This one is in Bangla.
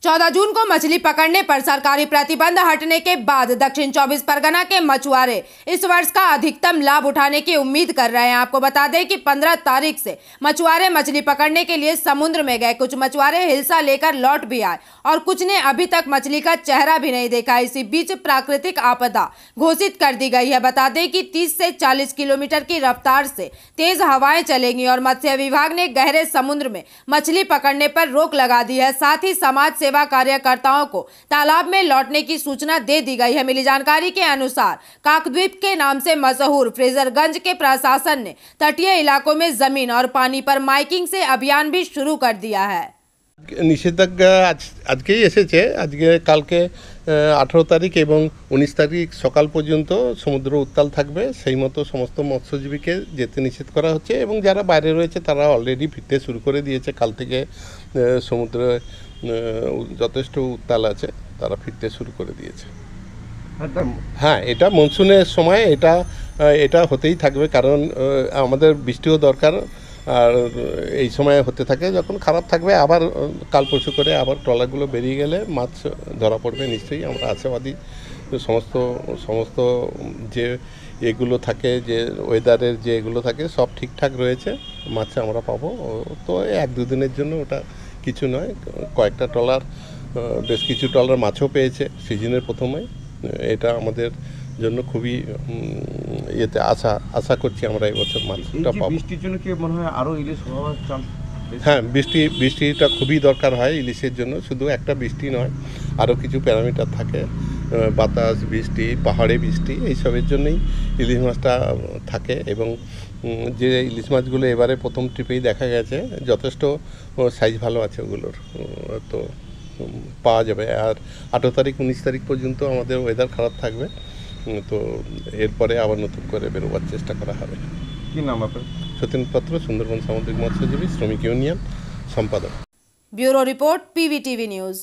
14 जून को मछली पकड़ने पर सरकारी प्रतिबंध हटने के बाद दक्षिण 24 परगना के मछुआरे इस वर्ष का अधिकतम लाभ उठाने की उम्मीद कर रहे हैं। आपको बता दें कि 15 तारीख से मछुआरे मछली पकड़ने के लिए समुद्र में गए। कुछ मछुआरे हिल्सा लेकर लौट भी आए और कुछ ने अभी तक मछली का चेहरा भी नहीं देखा। इसी बीच प्राकृतिक आपदा घोषित कर दी गई है। बता दें कि 30 से 40 किलोमीटर की रफ्तार से तेज हवाएं चलेंगी और मत्स्य विभाग ने गहरे समुद्र में मछली पकड़ने पर रोक लगा दी है। साथ ही समाज सेवा कार्यकर्ताओं को तालाब में लौटने की सूचना दे दी गई है। मिली जानकारी के अनुसार काकद्वीप के नाम से मशहूर फ्रेजरगंज के प्रशासन ने तटीय इलाकों में जमीन और पानी पर माइकिंग से अभियान भी शुरू कर दिया है। নিষেধাজ্ঞা আজকেই এসেছে। আজকে কালকে 18 তারিখ এবং 19 তারিখ সকাল পর্যন্ত সমুদ্র উত্তাল থাকবে। সেই মতো সমস্ত মৎস্যজীবীকে যেতে নিষেধ করা হচ্ছে এবং যারা বাইরে রয়েছে তারা অলরেডি ফিরতে শুরু করে দিয়েছে। কাল থেকে সমুদ্রে যথেষ্ট উত্তাল আছে, তারা ফিরতে শুরু করে দিয়েছে। হ্যাঁ, এটা মনসুনের সময় এটা হতেই থাকবে, কারণ আমাদের বৃষ্টিও দরকার। আর এই সময় হতে থাকে, যখন খারাপ থাকবে আবার কাল পরশু করে আবার ট্রলারগুলো বেরিয়ে গেলে মাছ ধরা পড়বে নিশ্চয়ই। আমরা আশাবাদী সমস্ত যে এগুলো থাকে, যে ওয়েদারের যে এগুলো থাকে সব ঠিকঠাক রয়েছে, মাছ আমরা পাবো। তো 1-2 দিনের জন্য ওটা কিছু নয়। কয়েকটা ট্রলার, বেশ কিছু ট্রলার মাছও পেয়েছে সিজনের প্রথমে। এটা আমাদের জন্য খুবই ইয়েতে আশা করছি আমরা এই বছর মাছটা পাবো। বৃষ্টির জন্য কি মনে হয় আরও ইলিশ হওয়ার চান্স? হ্যাঁ, বৃষ্টিটা খুবই দরকার হয় ইলিশের জন্য। শুধু একটা বৃষ্টি নয়, আরও কিছু প্যারামিটার থাকে, বাতাস, বৃষ্টি, পাহাড়ে বৃষ্টি, এইসবের জন্যই ইলিশ মাছটা থাকে। এবং যে ইলিশ মাছগুলো এবারে প্রথম ট্রিপেই দেখা গেছে যথেষ্ট সাইজ ভালো আছে ওগুলোর, তো পাওয়া যাবে। আর 18 তারিখ 19 তারিখ পর্যন্ত আমাদের ওয়েদার খারাপ থাকবে, তো এরপরে আবার নতুন করে বেরোবার চেষ্টা করা হবে। কি নাম আপনার? সতীন পাত্র, সুন্দরবন সামুদ্রিক মৎস্যজীবী শ্রমিক ইউনিয়ন সম্পাদক। Bureau report, PVTV news.